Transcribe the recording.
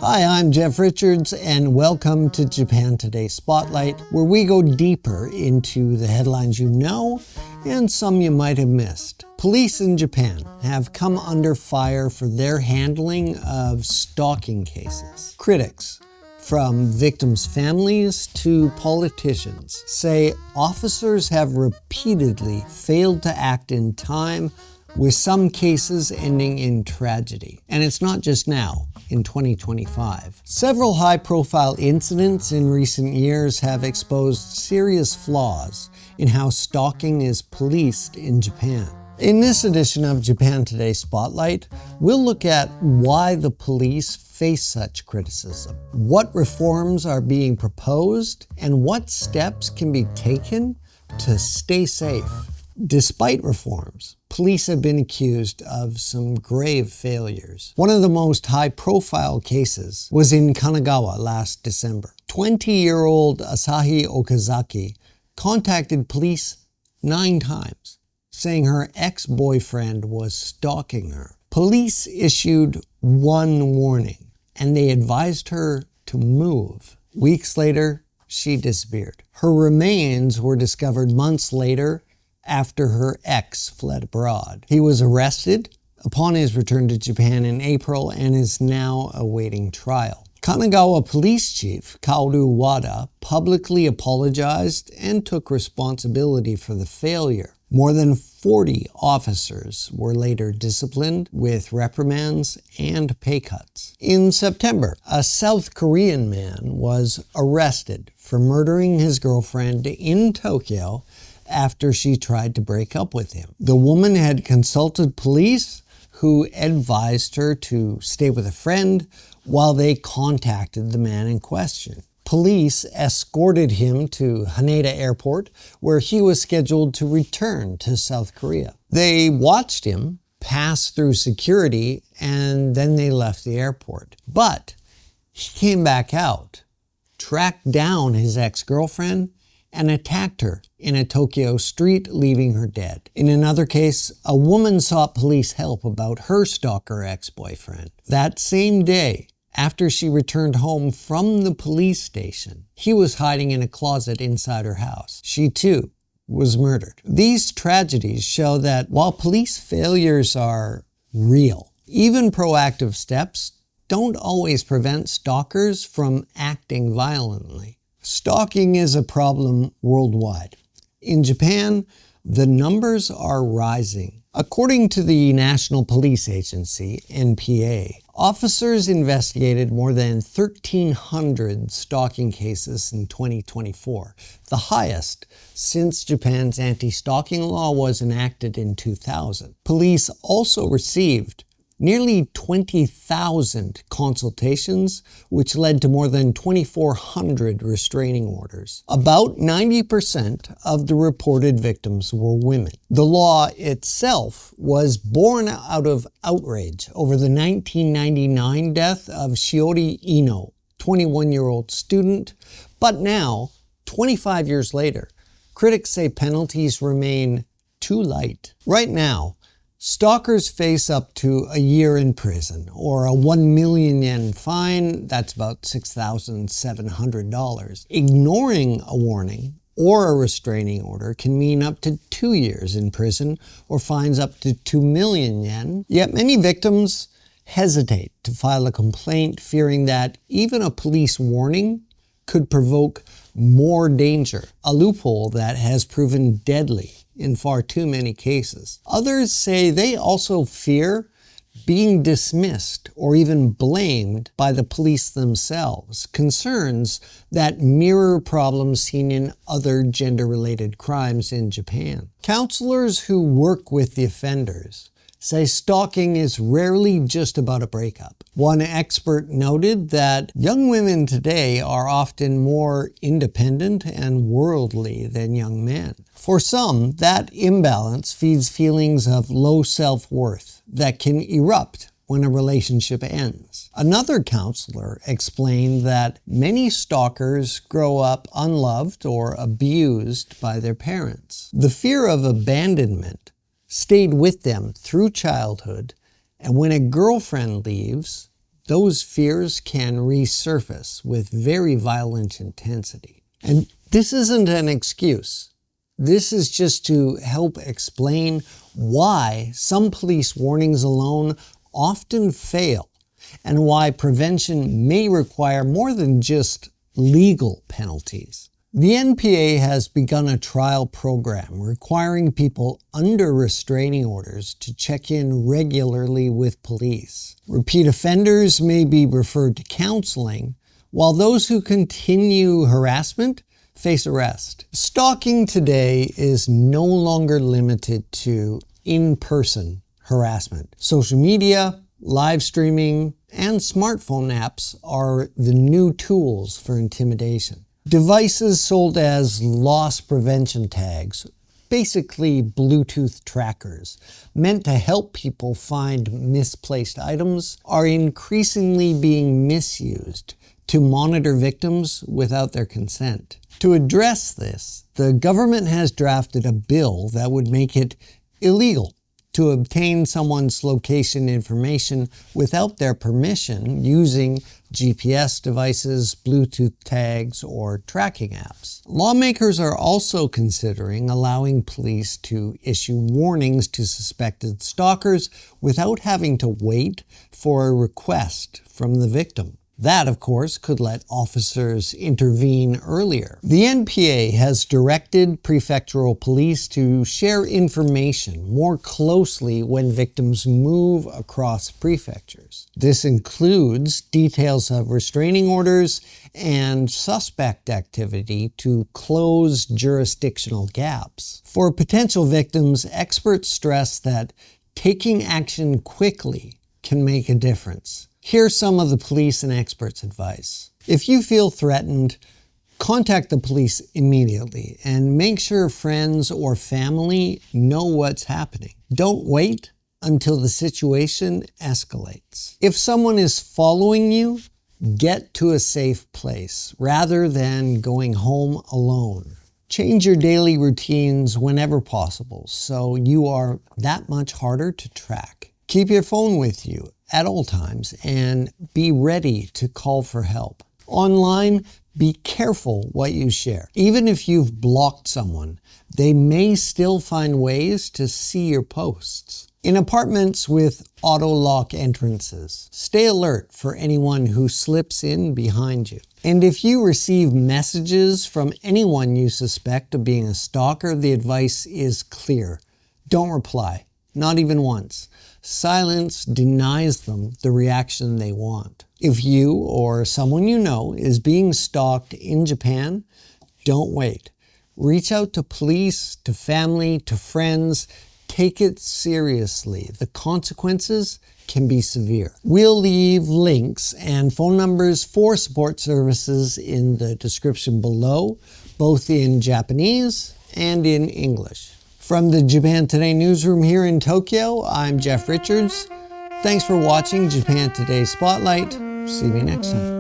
Hi, I'm Jeff Richards, and welcome to Japan Today Spotlight, where we go deeper into the headlines you know and some you might have missed. Police in Japan have come under fire for their handling of stalking cases. Critics, from victims' families to politicians, say officers have repeatedly failed to act in time, with some cases ending in tragedy. And it's not just now, in 2025. Several high-profile incidents in recent years have exposed serious flaws in how stalking is policed in Japan. In this edition of Japan Today Spotlight, we'll look at why the police face such criticism, what reforms are being proposed, and what steps can be taken to stay safe. Despite reforms, police have been accused of some grave failures. One of the most high-profile cases was in Kanagawa last December. 20-year-old Asahi Okazaki contacted police 9 times, saying her ex-boyfriend was stalking her. Police issued one warning, and they advised her to move. Weeks later, she disappeared. Her remains were discovered months later after her ex fled abroad. He was arrested upon his return to Japan in April and is now awaiting trial. Kanagawa Police Chief Kaoru Wada publicly apologized and took responsibility for the failure. More than 40 officers were later disciplined with reprimands and pay cuts. In September, a South Korean man was arrested for murdering his girlfriend in Tokyo after she tried to break up with him. The woman had consulted police, who advised her to stay with a friend while they contacted the man in question. Police escorted him to Haneda Airport, where he was scheduled to return to South Korea. They watched him pass through security, and then they left the airport. But he came back out, tracked down his ex-girlfriend, and attacked her in a Tokyo street, leaving her dead. In another case, a woman sought police help about her stalker ex-boyfriend. That same day, after she returned home from the police station, he was hiding in a closet inside her house. She too was murdered. These tragedies show that while police failures are real, even proactive steps don't always prevent stalkers from acting violently. Stalking is a problem worldwide. In Japan, the numbers are rising. According to the National Police Agency, NPA, officers investigated more than 1,300 stalking cases in 2024, the highest since Japan's anti-stalking law was enacted in 2000. Police also received nearly 20,000 consultations, which led to more than 2,400 restraining orders. About 90% of the reported victims were women. The law itself was born out of outrage over the 1999 death of Shiori Ino, 21-year-old student, but now, 25 years later, critics say penalties remain too light. Right now, stalkers face up to a year in prison or a 1 million yen fine, that's about $6,700. Ignoring a warning or a restraining order can mean up to 2 years in prison or fines up to 2 million yen. Yet many victims hesitate to file a complaint, fearing that even a police warning could provoke more danger, a loophole that has proven deadly in far too many cases. Others say they also fear being dismissed or even blamed by the police themselves, concerns that mirror problems seen in other gender-related crimes in Japan. Counselors who work with the offenders say stalking is rarely just about a breakup. One expert noted that young women today are often more independent and worldly than young men. For some, that imbalance feeds feelings of low self-worth that can erupt when a relationship ends. Another counselor explained that many stalkers grow up unloved or abused by their parents. The fear of abandonment stayed with them through childhood, and when a girlfriend leaves, those fears can resurface with very violent intensity. And this isn't an excuse. This is just to help explain why some police warnings alone often fail, and why prevention may require more than just legal penalties. The NPA has begun a trial program requiring people under restraining orders to check in regularly with police. Repeat offenders may be referred to counseling, while those who continue harassment face arrest. Stalking today is no longer limited to in-person harassment. Social media, live streaming, and smartphone apps are the new tools for intimidation. Devices sold as loss prevention tags, basically Bluetooth trackers, meant to help people find misplaced items, are increasingly being misused to monitor victims without their consent. To address this, the government has drafted a bill that would make it illegal to obtain someone's location information without their permission using GPS devices, Bluetooth tags, or tracking apps. Lawmakers are also considering allowing police to issue warnings to suspected stalkers without having to wait for a request from the victim. That, of course, could let officers intervene earlier. The NPA has directed prefectural police to share information more closely when victims move across prefectures. This includes details of restraining orders and suspect activity to close jurisdictional gaps. For potential victims, experts stress that taking action quickly can make a difference. Here's some of the police and experts' advice. If you feel threatened, contact the police immediately and make sure friends or family know what's happening. Don't wait until the situation escalates. If someone is following you, get to a safe place rather than going home alone. Change your daily routines whenever possible so you are that much harder to track. Keep your phone with you at all times and be ready to call for help. Online, be careful what you share. Even if you've blocked someone, they may still find ways to see your posts. In apartments with auto-lock entrances, stay alert for anyone who slips in behind you. And if you receive messages from anyone you suspect of being a stalker, the advice is clear. Don't reply, not even once. Silence denies them the reaction they want. If you or someone you know is being stalked in Japan, don't wait. Reach out to police, to family, to friends. Take it seriously. The consequences can be severe. We'll leave links and phone numbers for support services in the description below, both in Japanese and in English. From the Japan Today newsroom here in Tokyo, I'm Jeff Richards. Thanks for watching Japan Today Spotlight. See you next time.